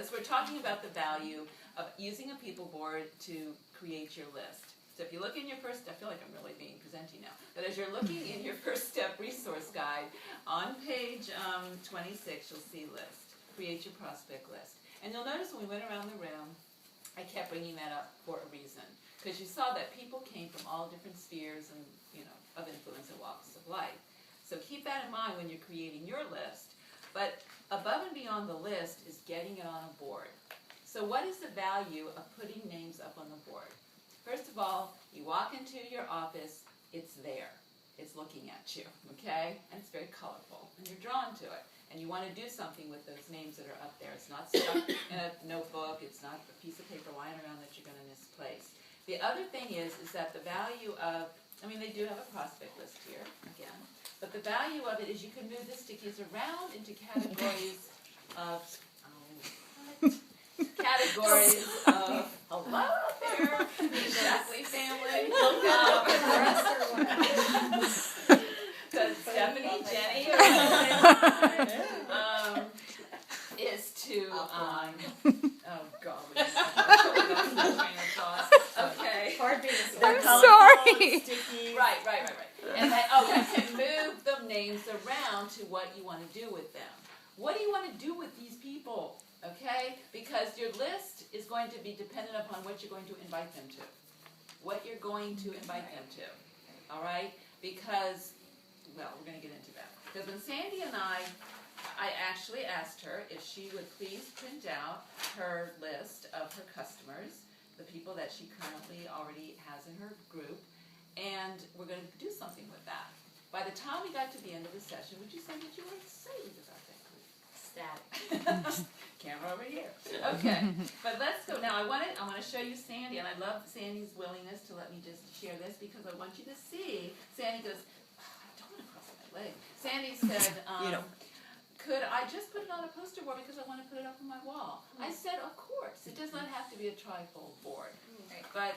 So we're talking about the value of using a people board to create your list. So if you look in your first, I feel like I'm really being presenting now, but as you're looking in your first step resource guide, on page 26, you'll see list, create your prospect list. And you'll notice when we went around the room, I kept bringing that up for a reason, because you saw that people came from all different spheres and, of influence and walks of life. So keep that in mind when you're creating your list. But above and beyond the list is getting it on a board. So what is the value of putting names up on the board? First of all, you walk into your office, it's there. It's looking at you, okay? And it's very colorful, and you're drawn to it. And you want to do something with those names that are up there. It's not stuck in a notebook. It's not a piece of paper lying around that you're going to misplace. The other thing is that the value of, they do have a prospect list here, again. But the value of it is you can move the stickies around into categories of, hello out there, the Shackley family. Stephanie, Jenny, is to, oh God, we lost my train of thought. Okay. I'm sorry. Right. And then, you can move the names around to what you want to do with them. What do you want to do with these people? Okay? Because your list is going to be dependent upon what you're going to invite them to. What you're going to invite them to. All right? Because, well, we're going to get into that. Because when Sandy and I actually asked her if she would please print out her list of her customers, the people that she currently already has in her group, and we're going to do something with that. By the time we got to the end of the session, would you say that you were excited about that group? Ecstatic. Camera over here. Okay, but let's go. Now I want to show you Sandy, and I love Sandy's willingness to let me just share this because I want you to see. Sandy goes, I don't want to cross my leg. Sandy said, could I just put it on a poster board because I want to put it up on my wall? I said, of course. It does not have to be a trifold board.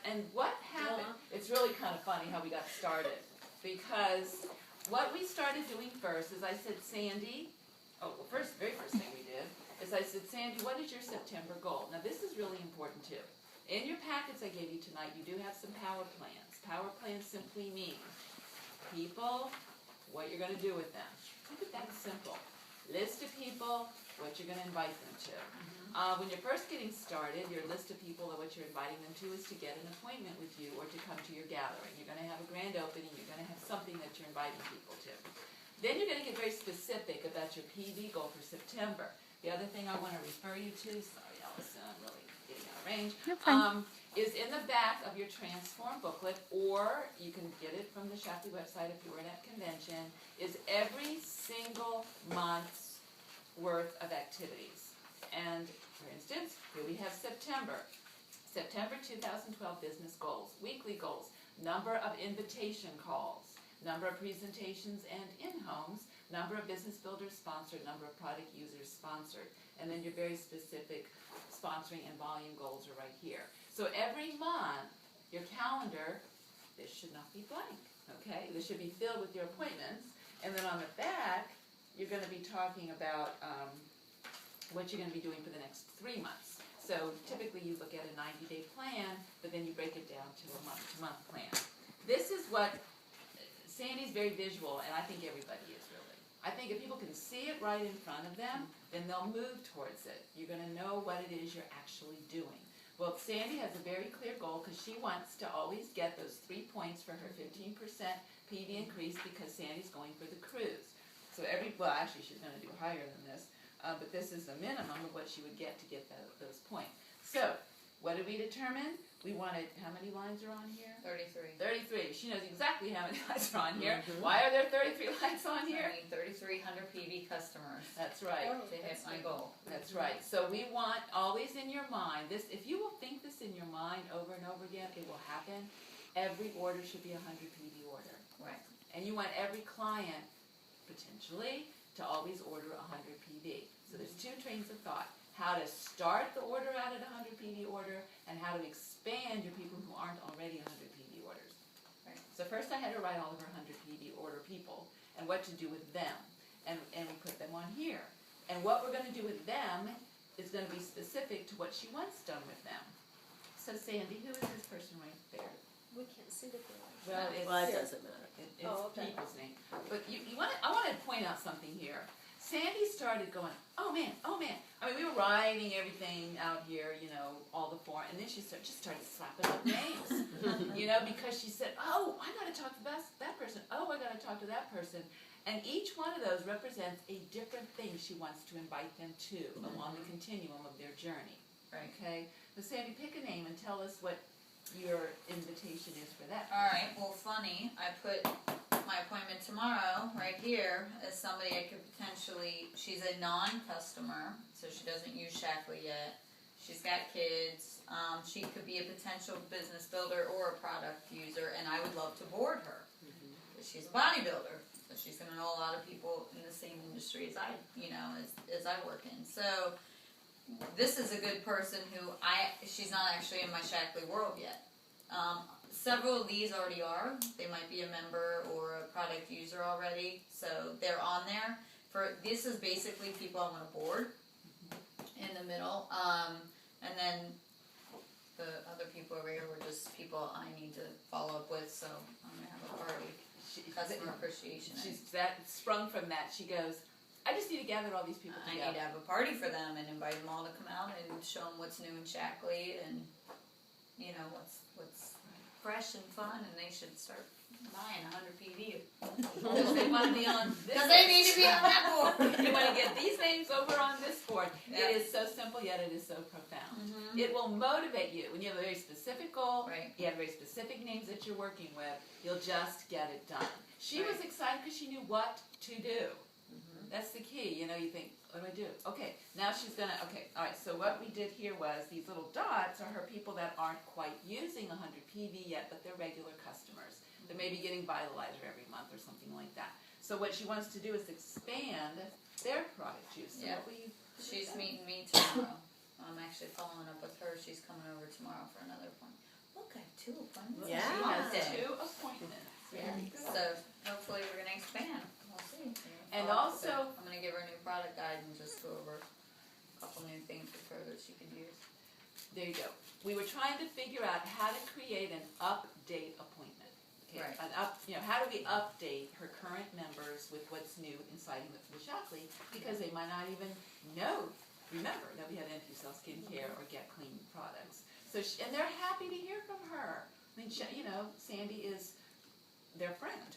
And what happened, it's really kind of funny how we got started, because what we started doing first is I said, Sandy, very first thing we did is I said, Sandy, what is your September goal? Now this is really important too. In your packets I gave you tonight, you do have some power plans. Power plans simply mean people, what you're going to do with them. Keep it that simple. List of people, what you're going to invite them to. When you're first getting started, your list of people or what you're inviting them to is to get an appointment with you or to come to your gathering. You're going to have a grand opening. You're going to have something that you're inviting people to. Then you're going to get very specific about your PV goal for September. The other thing I want to refer you to, sorry Allison, I'm really getting out of range, is in the back of your Transform booklet, or you can get it from the Shackley website if you were at convention, is every single month's worth of activities. And for instance, here we have September 2012 business goals, weekly goals, number of invitation calls, number of presentations and in-homes, number of business builders sponsored, number of product users sponsored, and then your very specific sponsoring and volume goals are right here. So every month, your calendar, this should not be blank, okay? This should be filled with your appointments, and then on the back, you're going to be talking about what you're going to be doing for the next 3 months. So typically you look at a 90-day plan, but then you break it down to a month-to-month plan. This is what, Sandy's very visual, and I think everybody is really. I think if people can see it right in front of them, then they'll move towards it. You're going to know what it is you're actually doing. Well, Sandy has a very clear goal because she wants to always get those 3 points for her 15% PV increase because Sandy's going for the cruise. So actually she's going to do higher than this, but this is the minimum of what she would get to get those points. So, what did we determine? We wanted, how many lines are on here? 33. 33. She knows exactly how many lines are on here. Why are there 33 lines on here? I need 3,300 PV customers. That's right. To hit my goal. That's right. So we want always in your mind, this. If you will think this in your mind over and over again, it will happen. Every order should be a 100 PV order. Right. And you want every client, potentially, to always order 100 PV. So there's two trains of thought. How to start the order out at 100 PV order, and how to expand your people who aren't already 100 PV orders. Right. So first I had to write all of our 100 PV order people, and what to do with them. And we put them on here. And what we're going to do with them is gonna be specific to what she wants done with them. So Sandy, who is this person right there? We can't see the girl. Well, it's. Well, it doesn't matter. It's Oh, okay. people's name. But I want to point out something here. Sandy started going, oh man. I mean, we were writing everything out here, all the form, and then she just started slapping up names, because she said, oh, I got to talk to that person. Oh, I got to talk to that person. And each one of those represents a different thing she wants to invite them to along the continuum of their journey. Right. Okay? So Sandy, pick a name and tell us what your invitation is for that. Alright, well, funny, I put my appointment tomorrow right here as somebody I could potentially, she's a non-customer, so she doesn't use Shackley yet. She's got kids. She could be a potential business builder or a product user, and I would love to board her. She's a bodybuilder, so she's going to know a lot of people in the same industry as I, as I work in. So this is a good person who she's not actually in my Shackley world yet. Several of these already are. They might be a member or a product user already, so they're on there. This is basically people I want to board in the middle, and then the other people over here were just people I need to follow up with. So I'm gonna have a party. Customer appreciation. She's sprung from that. She goes, I just need to gather all these people I together. need to have a party for them and invite them all to come out and show them what's new in Shackley and what's fresh and fun, and they should start buying 100 PV Because they want to be on this. because they need to be on that board. You want to get these names over on this board. Yeah. It is so simple, yet it is so profound. Mhm. It will motivate you. When you have a very specific goal, Right. you have very specific names that you're working with, you'll just get it done. She was Right. excited because she knew what to do. That's the key. You think, what do I do? Okay, now she's going to, all right, so what we did here was these little dots are her people that aren't quite using 100 PV yet, but they're regular customers. They're maybe getting Vitalizer every month or something like that. So what she wants to do is expand their product use. So Yeah. what will you She's meeting me tomorrow. I'm actually following up with her. She's coming over tomorrow for another appointment. Look, I have 2 appointments. Yeah. She has Wednesday. 2 appointments. Very good. So hopefully we're going to expand. We'll see. And also- I'm going to give her a new product guide and just go over a couple new things with her that she could use. There you go. We were trying to figure out how to create an update appointment. Okay, Right. How do we update her current members with what's new inside with Shackley? Because they might not even remember that we have Empty Cell Skincare or Get Clean products. So, and they're happy to hear from her. I mean, Sandy is their friend.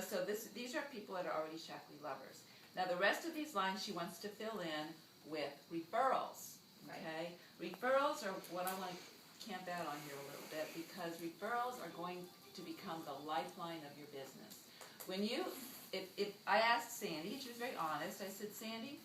So these are people that are already Shackley lovers. Now the rest of these lines she wants to fill in with referrals. Okay, referrals are what I want to camp out on here a little bit, because referrals are going to become the lifeline of your business. If I asked Sandy, she was very honest. I said, Sandy,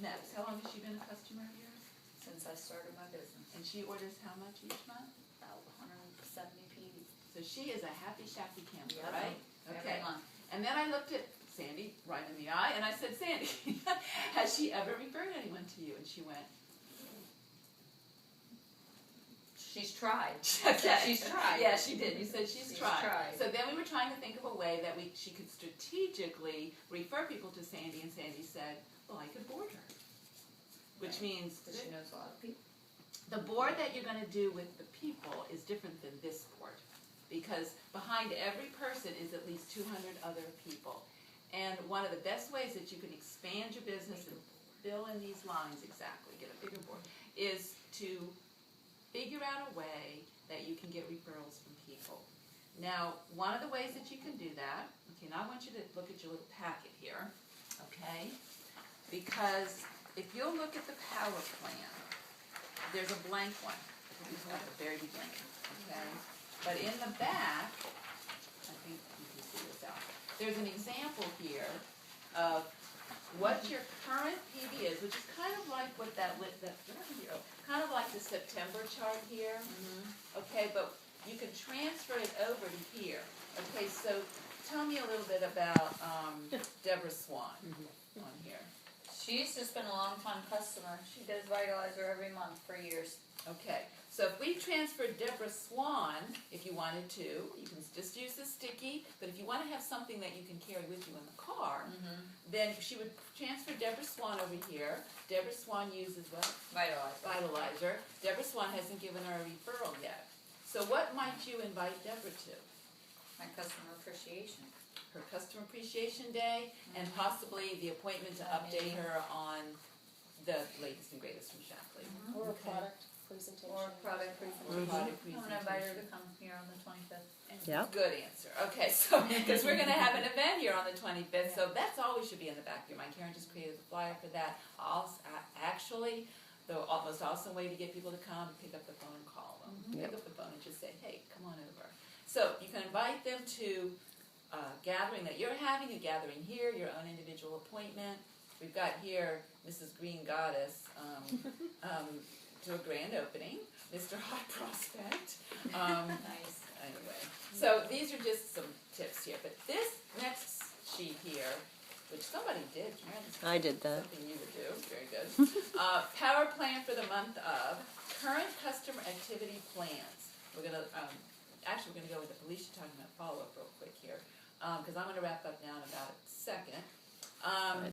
Neps, how long has she been a customer of yours? Since I started my business. And she orders how much each month? About 170 PV. So she is a happy Shackley camper, Yep. right? Every month. And then I looked at Sandy right in the eye, and I said, Sandy, has she ever referred anyone to you? And she went, She's tried. okay. She's tried. Yeah, she did. You said she's tried. tried. So then we were trying to think of a way that she could strategically refer people to Sandy, and Sandy said, well, I could board her. Which means Because she knows a lot of people. the board that you're going to do with the people is different than this board, because behind every person is at least 200 other people. And one of the best ways that you can expand your business and fill in these lines exactly, get a bigger board, is to figure out a way that you can get referrals from people. Now, one of the ways that you can do that, okay, now I want you to look at your little packet here, okay? Because if you'll look at the power plan, there's a blank one at the very beginning, okay? But in the back, I think you can see this out. There's an example here of what your current PV is, which is kind of like what kind of like the September chart here. Okay, but you can transfer it over to here. Okay, so tell me a little bit about Deborah Swan on here. She's just been a long time customer. She does Vitalizer every month for years. Okay, So if we transferred Deborah Swan, if you wanted to, you can just use the sticky, but if you want to have something that you can carry with you in the car, then she would transfer Deborah Swan over here. Deborah Swan uses what? Vitalizer. Deborah Swan hasn't given her a referral yet. So what might you invite Deborah to? My customer appreciation. Her Customer Appreciation Day, and possibly the appointment to update her on the latest and greatest from Shackley. Or a Okay. product presentation. Or product presentation. Product I'm going to invite her presentation. to come here on the 25th. Yep. Good answer. Okay, so because we're going to have an event here on the 25th, so that's always should be in the back of your mind. Karen just created the flyer for that. Actually, the most awesome way to get people to come, pick up the phone and call them. Pick up the phone and just say, hey, come on over. So you can invite them to a gathering that you're having, a gathering here, your own individual appointment. We've got here Mrs. Green Goddess to a grand opening, Mr. Hot Prospect. Nice. Anyway, so these are just some tips here. But this next sheet here, which somebody did, Karen, this is I did that. something you would do, very good. Power plan for the month of current customer activity plans. We're gonna actually we're gonna go with Alicia talking about follow up real quick here, because I'm gonna wrap up now in about a second.